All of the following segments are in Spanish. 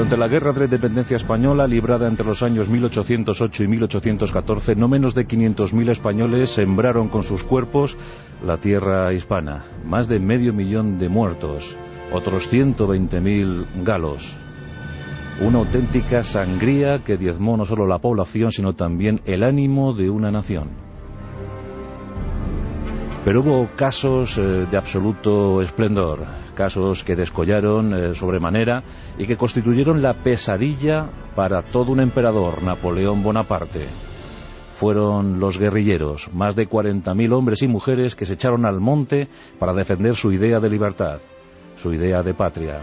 Durante la Guerra de la Independencia Española, librada entre los años 1808 y 1814, no menos de 500.000 españoles sembraron con sus cuerpos la tierra hispana. Más de 500.000 de muertos, otros 120.000 galos. Una auténtica sangría que diezmó no solo la población, sino también el ánimo de una nación. Pero hubo casos de absoluto esplendor, casos que descollaron sobremanera y que constituyeron la pesadilla para todo un emperador, Napoleón Bonaparte. Fueron los guerrilleros, más de 40.000 hombres y mujeres que se echaron al monte para defender su idea de libertad, su idea de patria.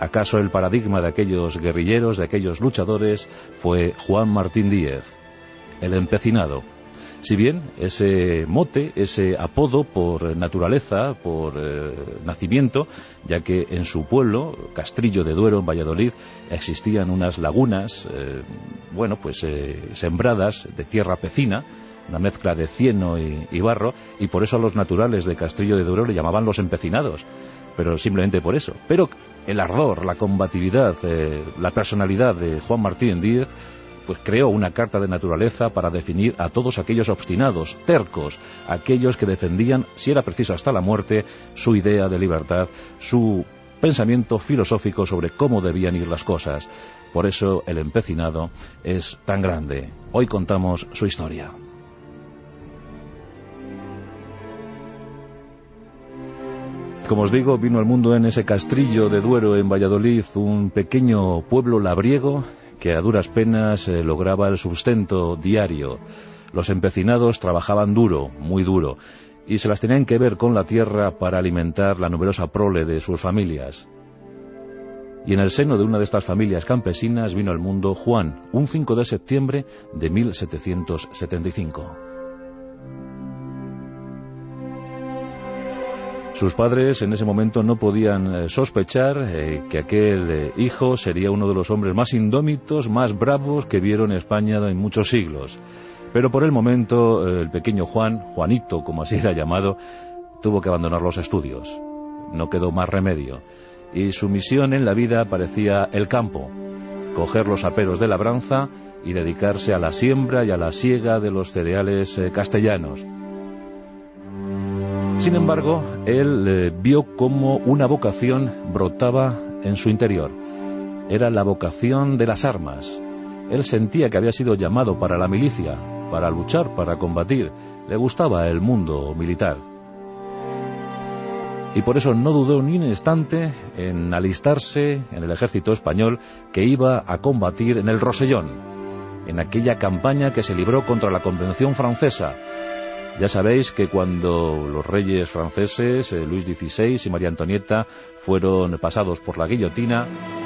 ¿Acaso el paradigma de aquellos guerrilleros, de aquellos luchadores, fue Juan Martín Díez, el empecinado? Si bien ese mote, ese apodo por naturaleza, por nacimiento, ya que en su pueblo, Castrillo de Duero, en Valladolid, existían unas lagunas, sembradas de tierra pecina, una mezcla de cieno y barro, y por eso a los naturales de Castrillo de Duero le llamaban los empecinados, pero simplemente por eso. Pero el ardor, la combatividad, la personalidad de Juan Martín Díez, pues creó una carta de naturaleza para definir a todos aquellos obstinados, tercos, aquellos que defendían, si era preciso hasta la muerte, su idea de libertad, su pensamiento filosófico sobre cómo debían ir las cosas. Por eso el empecinado es tan grande. Hoy contamos su historia. Como os digo, vino al mundo en ese Castrillo de Duero, en Valladolid, un pequeño pueblo labriego que a duras penas lograba el sustento diario. Los empecinados trabajaban duro, muy duro, y se las tenían que ver con la tierra para alimentar la numerosa prole de sus familias. Y en el seno de una de estas familias campesinas vino al mundo Juan, un 5 de septiembre de 1775. Sus padres en ese momento no podían sospechar que aquel hijo sería uno de los hombres más indómitos, más bravos que vieron España en muchos siglos. Pero por el momento el pequeño Juan, Juanito como así era llamado, tuvo que abandonar los estudios. No quedó más remedio. Y su misión en la vida parecía el campo, coger los aperos de labranza y dedicarse a la siembra y a la siega de los cereales castellanos. Sin embargo, él vio cómo una vocación brotaba en su interior. Era la vocación de las armas. Él sentía que había sido llamado para la milicia, para luchar, para combatir. Le gustaba el mundo militar. Y por eso no dudó ni un instante en alistarse en el ejército español que iba a combatir en el Rosellón, en aquella campaña que se libró contra la Convención francesa. Ya sabéis que cuando los reyes franceses, Luis XVI y María Antonieta, fueron pasados por la guillotina,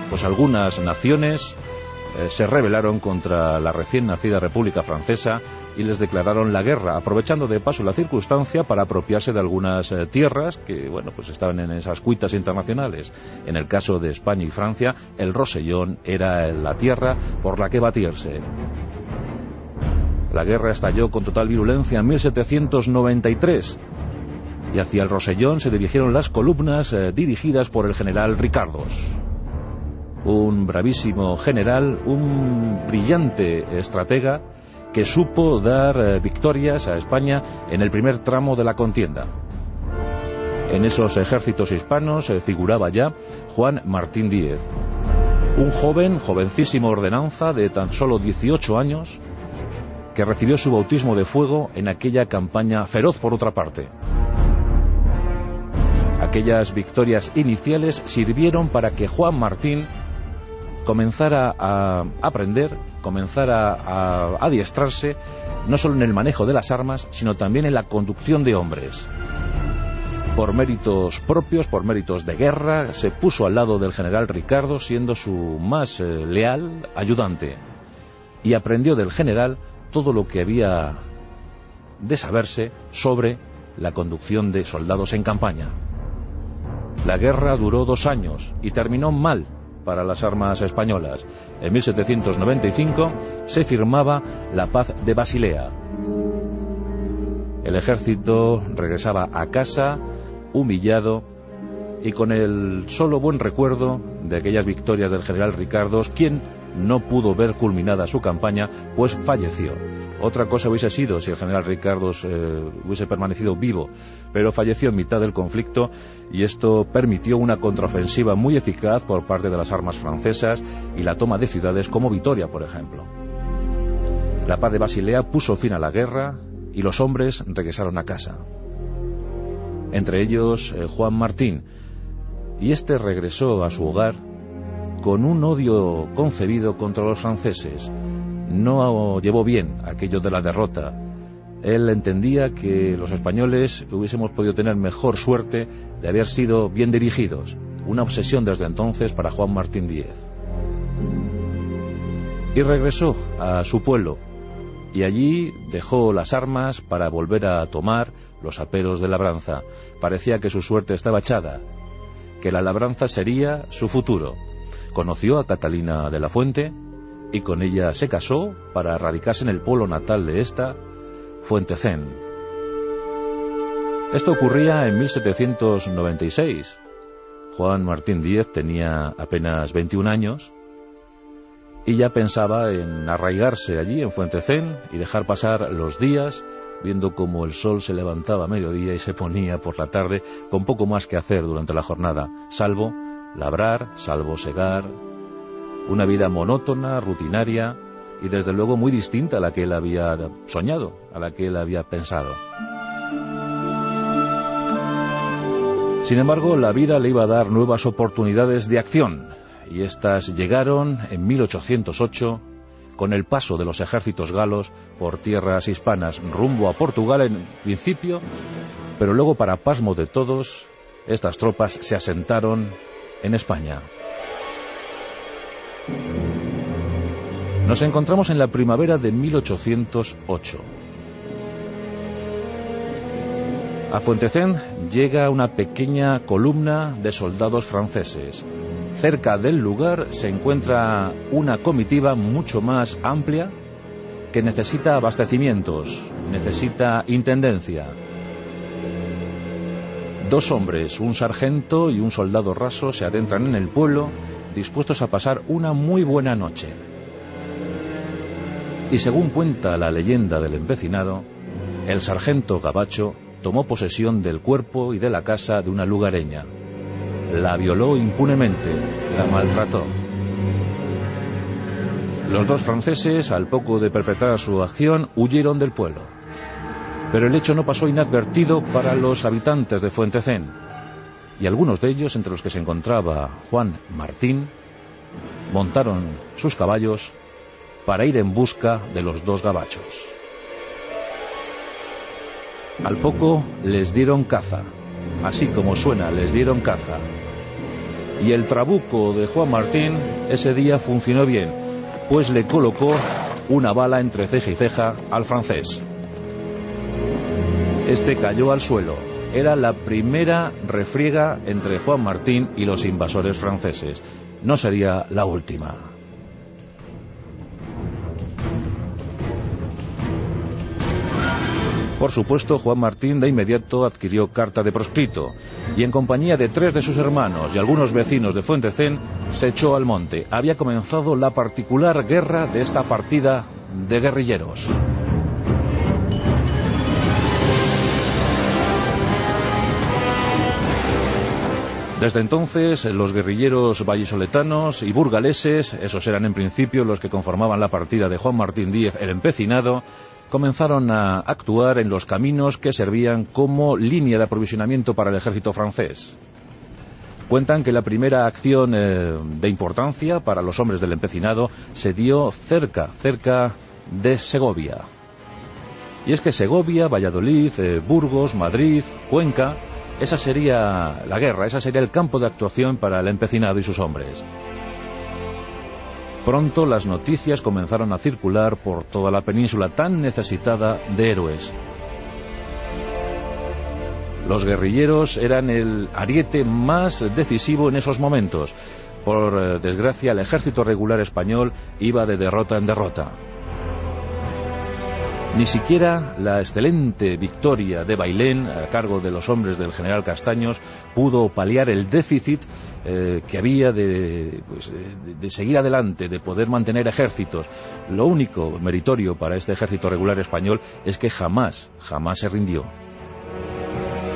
pues algunas naciones se rebelaron contra la recién nacida República Francesa y les declararon la guerra, aprovechando de paso la circunstancia para apropiarse de algunas tierras que, pues estaban en esas cuitas internacionales. En el caso de España y Francia, el Rosellón era la tierra por la que batirse. La guerra estalló con total virulencia en 1793 y hacia el Rosellón se dirigieron las columnas dirigidas por el general Ricardos. Un bravísimo general, un brillante estratega que supo dar victorias a España en el primer tramo de la contienda. En esos ejércitos hispanos figuraba ya Juan Martín Díez, un jovencísimo ordenanza de tan solo 18 años, que recibió su bautismo de fuego en aquella campaña feroz por otra parte. Aquellas victorias iniciales sirvieron para que Juan Martín comenzara a aprender, comenzara a adiestrarse, no solo en el manejo de las armas, sino también en la conducción de hombres. Por méritos propios, por méritos de guerra, se puso al lado del general Ricardo, siendo su más leal ayudante, y aprendió del general todo lo que había de saberse sobre la conducción de soldados en campaña. La guerra duró 2 años y terminó mal para las armas españolas. En 1795 se firmaba la paz de Basilea. El ejército regresaba a casa humillado y con el solo buen recuerdo de aquellas victorias del general Ricardos, quien no pudo ver culminada su campaña, pues falleció. Otra cosa hubiese sido si el general Ricardos hubiese permanecido vivo, pero falleció en mitad del conflicto, y esto permitió una contraofensiva muy eficaz por parte de las armas francesas y la toma de ciudades como Vitoria, por ejemplo. La paz de Basilea puso fin a la guerra y los hombres regresaron a casa. Entre ellos Juan Martín, y este regresó a su hogar con un odio concebido contra los franceses. No llevó bien aquello de la derrota. Él entendía que los españoles hubiésemos podido tener mejor suerte de haber sido bien dirigidos. Una obsesión desde entonces para Juan Martín Díez. Y regresó a su pueblo, y allí dejó las armas para volver a tomar los aperos de labranza. Parecía que su suerte estaba echada, que la labranza sería su futuro. Conoció a Catalina de la Fuente y con ella se casó para radicarse en el pueblo natal de esta, Fuentecén. Esto ocurría en 1796. Juan Martín Díez tenía apenas 21 años y ya pensaba en arraigarse allí en Fuentecén y dejar pasar los días viendo cómo el sol se levantaba a mediodía y se ponía por la tarde, con poco más que hacer durante la jornada, salvo labrar, salvo segar. Una vida monótona, rutinaria y desde luego muy distinta a la que él había soñado, a la que él había pensado. Sin embargo, la vida le iba a dar nuevas oportunidades de acción, y estas llegaron en 1808 con el paso de los ejércitos galos por tierras hispanas rumbo a Portugal en principio, pero luego, para pasmo de todos, estas tropas se asentaron en España. Nos encontramos en la primavera de 1808. A Fuentecén llega una pequeña columna de soldados franceses. Cerca del lugar se encuentra una comitiva mucho más amplia que necesita abastecimientos, necesita intendencia. 2 hombres, un sargento y un soldado raso, se adentran en el pueblo dispuestos a pasar una muy buena noche. Y según cuenta la leyenda del empecinado, el sargento gabacho tomó posesión del cuerpo y de la casa de una lugareña. La violó impunemente, la maltrató. Los 2 franceses, al poco de perpetrar su acción, huyeron del pueblo. Pero el hecho no pasó inadvertido para los habitantes de Fuentecén, y algunos de ellos, entre los que se encontraba Juan Martín, montaron sus caballos para ir en busca de los 2 gabachos. Al poco les dieron caza, así como suena, les dieron caza. Y el trabuco de Juan Martín ese día funcionó bien, pues le colocó una bala entre ceja y ceja al francés. Este cayó al suelo. Era la primera refriega entre Juan Martín y los invasores franceses. No sería la última. Por supuesto, Juan Martín de inmediato adquirió carta de proscrito y en compañía de 3 de sus hermanos y algunos vecinos de Fuentecén se echó al monte. Había comenzado la particular guerra de esta partida de guerrilleros. Desde entonces, los guerrilleros vallisoletanos y burgaleses, esos eran en principio los que conformaban la partida de Juan Martín Díez, el empecinado, comenzaron a actuar en los caminos que servían como línea de aprovisionamiento para el ejército francés. Cuentan que la primera acción de importancia para los hombres del empecinado se dio cerca de Segovia. Y es que Segovia, Valladolid, Burgos, Madrid, Cuenca, esa sería la guerra, esa sería el campo de actuación para el empecinado y sus hombres. Pronto las noticias comenzaron a circular por toda la península tan necesitada de héroes. Los guerrilleros eran el ariete más decisivo en esos momentos. Por desgracia, el ejército regular español iba de derrota en derrota. Ni siquiera la excelente victoria de Bailén, a cargo de los hombres del general Castaños, pudo paliar el déficit que había de seguir adelante, de poder mantener ejércitos. Lo único meritorio para este ejército regular español es que jamás se rindió.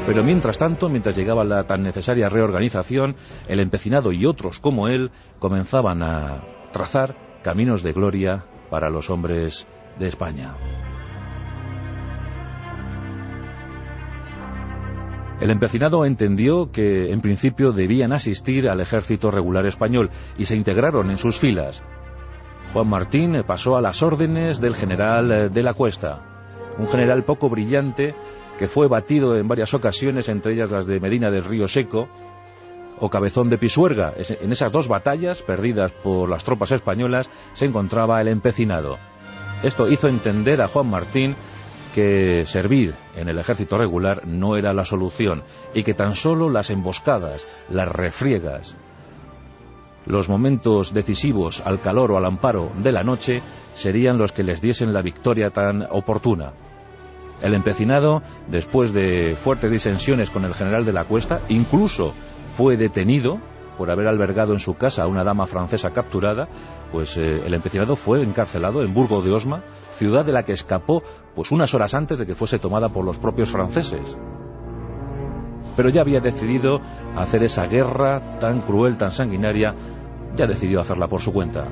Pero mientras tanto, mientras llegaba la tan necesaria reorganización, el empecinado y otros como él comenzaban a trazar caminos de gloria para los hombres de España. El empecinado entendió que en principio debían asistir al ejército regular español y se integraron en sus filas. Juan Martín pasó a las órdenes del general de la Cuesta, un general poco brillante que fue batido en varias ocasiones, entre ellas las de Medina del Río Seco o Cabezón de Pisuerga. En esas dos batallas perdidas por las tropas españolas se encontraba el empecinado. Esto hizo entender a Juan Martín que servir en el ejército regular no era la solución y que tan solo las emboscadas, las refriegas, los momentos decisivos al calor o al amparo de la noche serían los que les diesen la victoria tan oportuna. El empecinado, después de fuertes disensiones con el general de la Cuesta, incluso fue detenido por haber albergado en su casa a una dama francesa capturada, pues el empecinado fue encarcelado en Burgo de Osma, ciudad de la que escapó pues unas horas antes de que fuese tomada por los propios franceses. Pero ya había decidido hacer esa guerra tan cruel, tan sanguinaria, ya decidió hacerla por su cuenta.